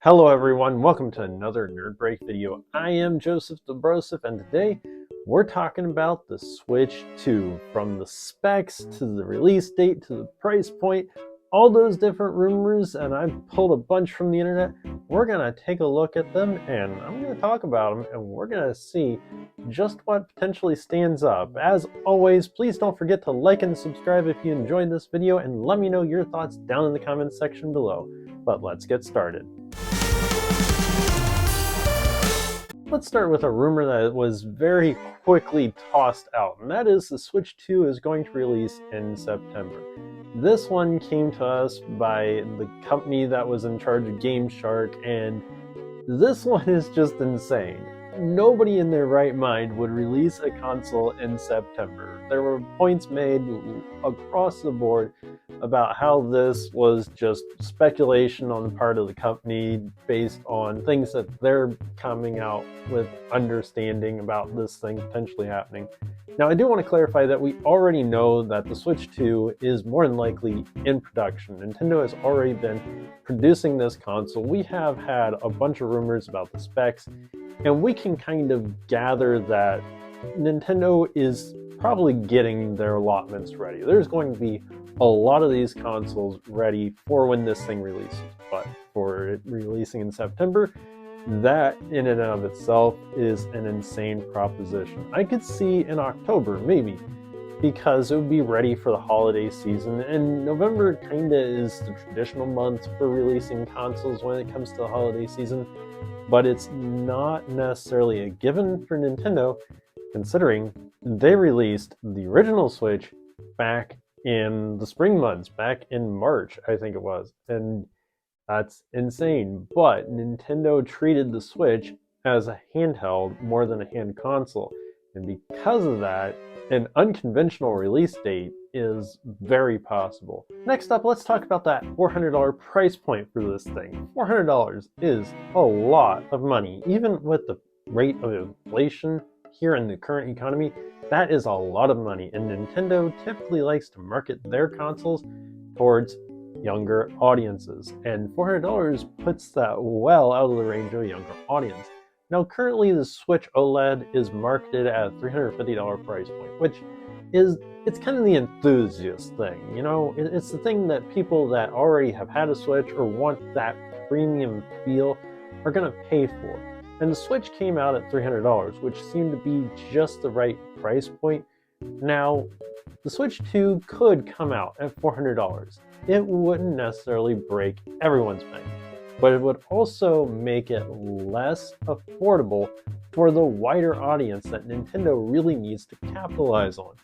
Hello everyone, welcome to another Nerd Break video. I am Joseph Dobrosif, and today we're talking about the Switch 2. From the specs to the release date to the price point, all those different rumors, and I pulled a bunch from the internet. We're gonna take a look at them and I'm gonna talk about them, and we're gonna see just what potentially stands up. As always, please don't forget to like and subscribe if you enjoyed this video, and let me know your thoughts down in the comments section below. But let's get started. Let's start with a rumor that was very quickly tossed out, and that is the Switch 2 is going to release in September. This one came to us by the company that was in charge of Game Shark, and this one is just insane. Nobody in their right mind would release a console in September. There were points made across the board about how this was just speculation on the part of the company based on things that they're coming out with understanding about this thing potentially happening. Now, I do want to clarify that we already know that the Switch 2 is more than likely in production. Nintendo has already been producing this console. We have had a bunch of rumors about the specs, and we can kind of gather that Nintendo is probably getting their allotments ready. There's going to be a lot of these consoles ready for when this thing releases, but for it releasing in September, that in and of itself is an insane proposition. I could see in October, maybe, because it would be ready for the holiday season, and November kinda is the traditional month for releasing consoles when it comes to the holiday season, but it's not necessarily a given for Nintendo, considering they released the original Switch back in the spring months, back in March, I think it was, and that's insane. But Nintendo treated the Switch as a handheld more than a hand console, and because of that, an unconventional release date is very possible. Next up, let's talk about that $400 price point for this thing. $400 is a lot of money. Even with the rate of inflation here in the current economy, that is a lot of money, and Nintendo typically likes to market their consoles towards younger audiences, and $400 puts that well out of the range of a younger audience. Now, currently the Switch OLED is marketed at a $350 price point, which is, it's kind of the enthusiast thing, you know? It's the thing that people that already have had a Switch or want that premium feel are gonna pay for. And the Switch came out at $300, which seemed to be just the right price point. Now, the Switch 2 could come out at $400. It wouldn't necessarily break everyone's bank, but it would also make it less affordable for the wider audience that Nintendo really needs to capitalize on.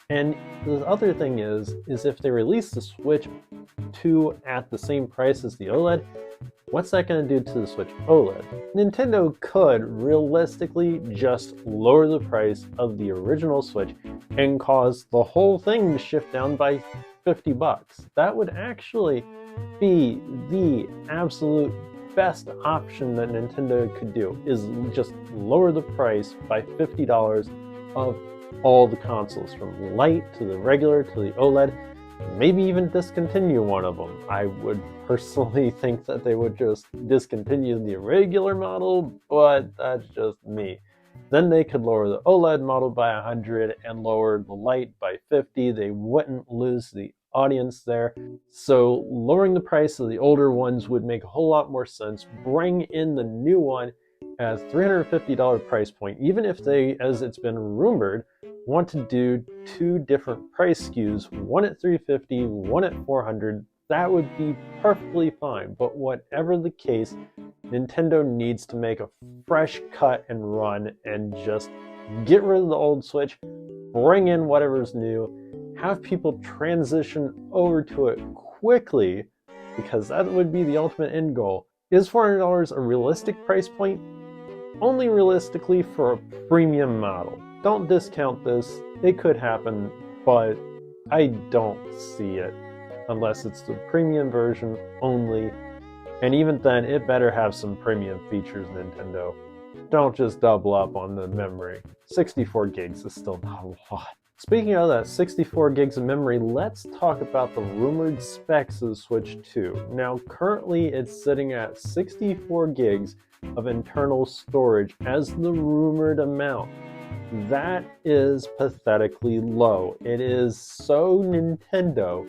And the other thing is if they release the Switch 2 at the same price as the OLED, what's that going to do to the Switch OLED? Nintendo could realistically just lower the price of the original Switch and cause the whole thing to shift down by $50. That would actually be the absolute best option that Nintendo could do, is just lower the price by $50 of all the consoles, from Lite to the regular to the OLED. Maybe even discontinue one of them. I would personally think that they would just discontinue the regular model, but that's just me. Then they could lower the OLED model by 100 and lower the Lite by 50. They wouldn't lose the audience there. So lowering the price of the older ones would make a whole lot more sense. Bring in the new one as $350 price point, even if they, as it's been rumored, want to do two different price SKUs, one at $350, one at $400, that would be perfectly fine. But whatever the case, Nintendo needs to make a fresh cut and run and just get rid of the old Switch, bring in whatever's new, have people transition over to it quickly, because that would be the ultimate end goal. Is $400 a realistic price point? Only realistically for a premium model. Don't discount this. It could happen, but I don't see it unless it's the premium version only. And even then, it better have some premium features, Nintendo. Don't just double up on the memory. 64 gigs is still not a lot. Speaking of that 64 gigs of memory, let's talk about the rumored specs of the Switch 2. Now, currently it's sitting at 64 gigs of internal storage as the rumored amount. That is pathetically low. It is so Nintendo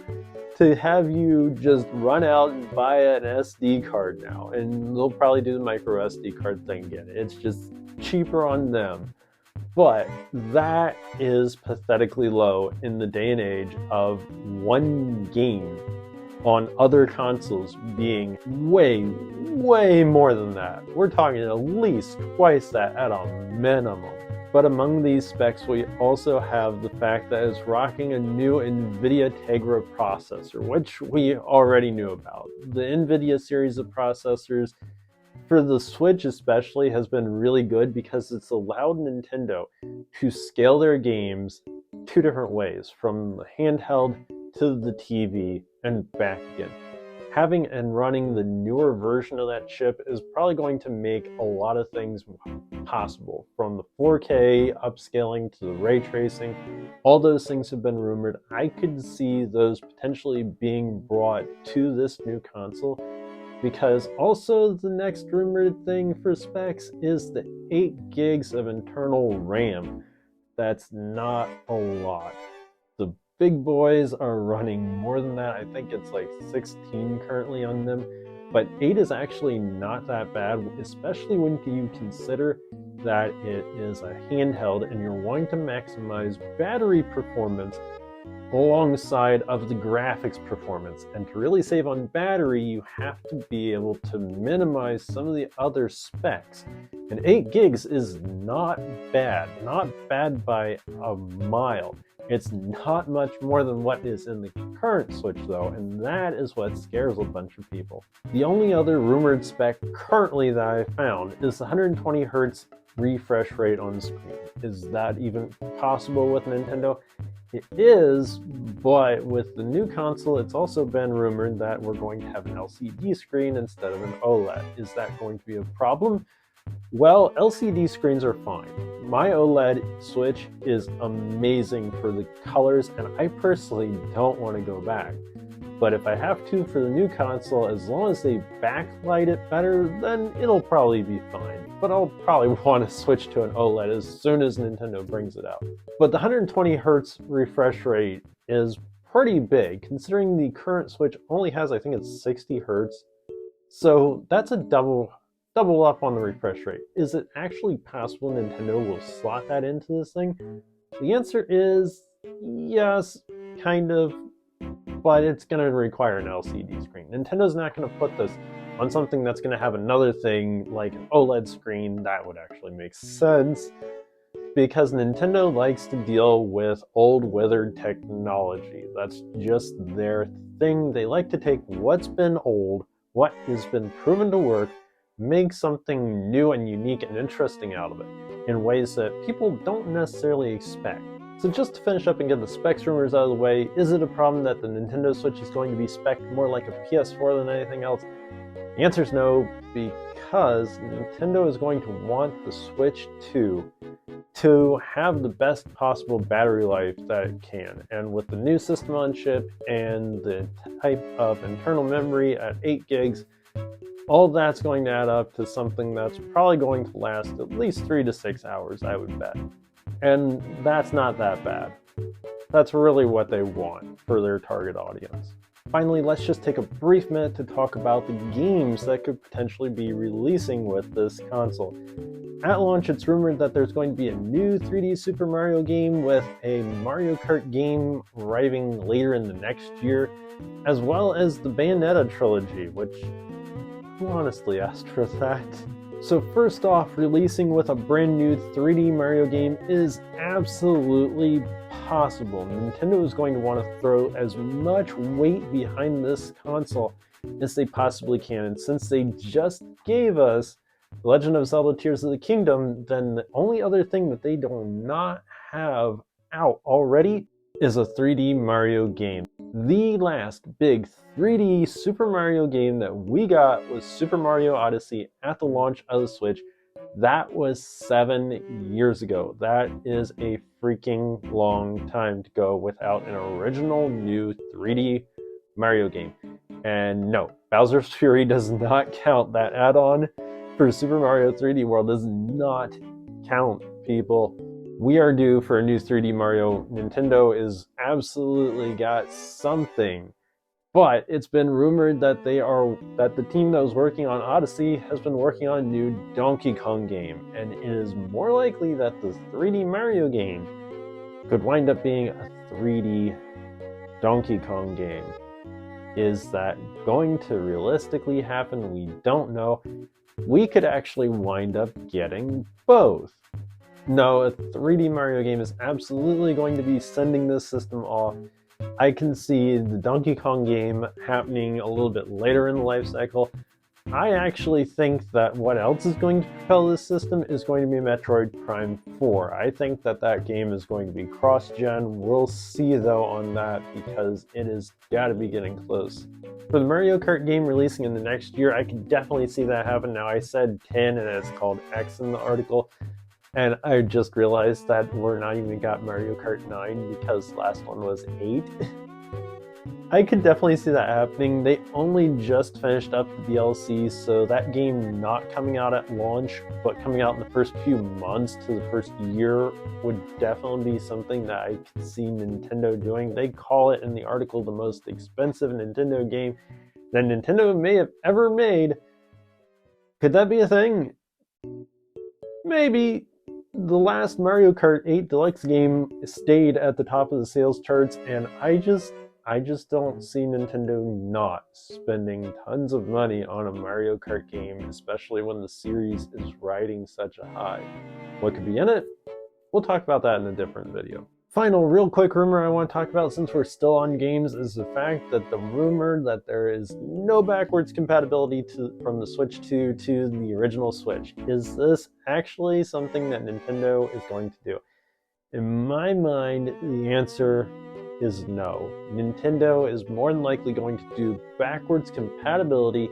to have you just run out and buy an SD card now, and they'll probably do the micro SD card thing again. It's just cheaper on them. But that is pathetically low in the day and age of one game on other consoles being way, way more than that. We're talking at least twice that at a minimum. But among these specs, we also have the fact that it's rocking a new NVIDIA Tegra processor, which we already knew about. The NVIDIA series of processors for the Switch especially has been really good because it's allowed Nintendo to scale their games two different ways, from the handheld to the TV and back again. Having and running the newer version of that chip is probably going to make a lot of things possible, from the 4K upscaling to the ray tracing. All those things have been rumored. I could see those potentially being brought to this new console, because also the next rumored thing for specs is the 8 gigs of internal RAM. That's not a lot. The big boys are running more than that. I think it's like 16 currently on them, but 8 is actually not that bad, especially when you consider that it is a handheld and you're wanting to maximize battery performance alongside of the graphics performance. And to really save on battery, you have to be able to minimize some of the other specs. And 8 gigs is not bad by a mile. It's not much more than what is in the current Switch though, and that is what scares a bunch of people. The only other rumored spec currently that I found is the 120 Hz refresh rate on screen. Is that even possible with Nintendo? It is, but with the new console, it's also been rumored that we're going to have an LCD screen instead of an OLED. Is that going to be a problem? Well, LCD screens are fine. My OLED Switch is amazing for the colors, and I personally don't want to go back. But if I have to for the new console, as long as they backlight it better, then it'll probably be fine. But I'll probably want to switch to an OLED as soon as Nintendo brings it out. But the 120 Hz refresh rate is pretty big, considering the current Switch only has, I think it's 60 Hz. So that's a double up on the refresh rate. Is it actually possible Nintendo will slot that into this thing? The answer is yes, kind of, but it's going to require an LCD screen. Nintendo's not going to put this on something that's going to have another thing like an OLED screen. That would actually make sense, because Nintendo likes to deal with old withered technology. That's just their thing. They like to take what's been old, what has been proven to work, make something new and unique and interesting out of it in ways that people don't necessarily expect. So just to finish up and get the specs rumors out of the way, is it a problem that the Nintendo Switch is going to be spec'd more like a PS4 than anything else? The answer is no, because Nintendo is going to want the Switch 2 to have the best possible battery life that it can. And with the new system on chip and the type of internal memory at 8 gigs, all that's going to add up to something that's probably going to last at least 3 to 6 hours, I would bet. And that's not that bad. That's really what they want for their target audience. Finally, let's just take a brief minute to talk about the games that could potentially be releasing with this console. At launch, it's rumored that there's going to be a new 3D Super Mario game with a Mario Kart game arriving later in the next year, as well as the Bayonetta trilogy, which who honestly asked for that? So first off, releasing with a brand new 3D Mario game is absolutely possible. Nintendo is going to want to throw as much weight behind this console as they possibly can, and since they just gave us The Legend of Zelda Tears of the Kingdom, then the only other thing that they do not have out already is a 3D Mario game. The last big 3D Super Mario game that we got was Super Mario Odyssey at the launch of the Switch That was 7 years ago. That is a freaking long time to go without an original new 3D Mario game. And no, Bowser's Fury does not count. That add-on for Super Mario 3D World does not count, people. We are due for a new 3D Mario. Nintendo is absolutely got something. But it's been rumored that the team that was working on Odyssey has been working on a new Donkey Kong game, and it is more likely that the 3D Mario game could wind up being a 3D Donkey Kong game. Is that going to realistically happen? We don't know. We could actually wind up getting both. No, a 3D Mario game is absolutely going to be sending this system off. I can see the Donkey Kong game happening a little bit later in the life cycle. I actually think that what else is going to propel this system is going to be Metroid Prime 4. I think that that game is going to be cross-gen. We'll see though on that because it has got to be getting close. For the Mario Kart game releasing in the next year, I can definitely see that happen. Now I said 10 and it's called X in the article. And I just realized that we're not even got Mario Kart 9 because the last one was 8. I could definitely see that happening. They only just finished up the DLC, so that game not coming out at launch, but coming out in the first few months to the first year would definitely be something that I could see Nintendo doing. They call it in the article the most expensive Nintendo game that Nintendo may have ever made. Could that be a thing? Maybe. The last Mario Kart 8 Deluxe game stayed at the top of the sales charts, and I just don't see Nintendo not spending tons of money on a Mario Kart game, especially when the series is riding such a high. What could be in it? We'll talk about that in a different video. Final real quick rumor I want to talk about since we're still on games is the fact that the rumor that there is no backwards compatibility from the Switch 2 to the original Switch. Is this actually something that Nintendo is going to do? In my mind, the answer is no. Nintendo is more than likely going to do backwards compatibility,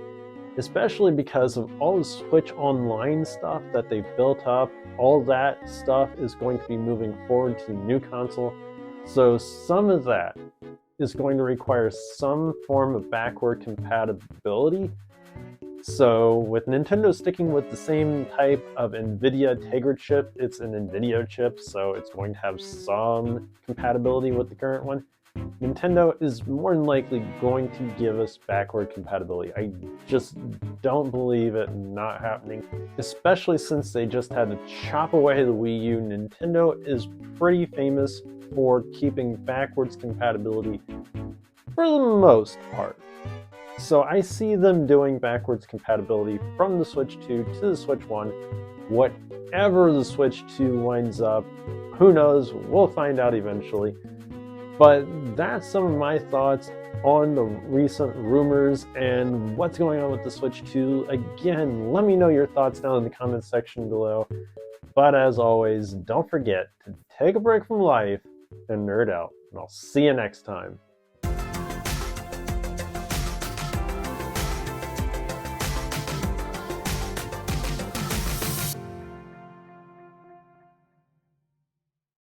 especially because of all the Switch Online stuff that they've built up. All that stuff is going to be moving forward to the new console. So some of that is going to require some form of backward compatibility. So with Nintendo sticking with the same type of NVIDIA Tegra chip, it's an NVIDIA chip, so it's going to have some compatibility with the current one. Nintendo is more than likely going to give us backward compatibility. I just don't believe it not happening, especially since they just had to chop away the Wii U. Nintendo is pretty famous for keeping backwards compatibility for the most part. So I see them doing backwards compatibility from the Switch 2 to the Switch 1. Whatever the Switch 2 winds up, who knows, we'll find out eventually. But that's some of my thoughts on the recent rumors and what's going on with the Switch 2. Again, let me know your thoughts down in the comments section below. But as always, don't forget to take a break from life and nerd out. And I'll see you next time.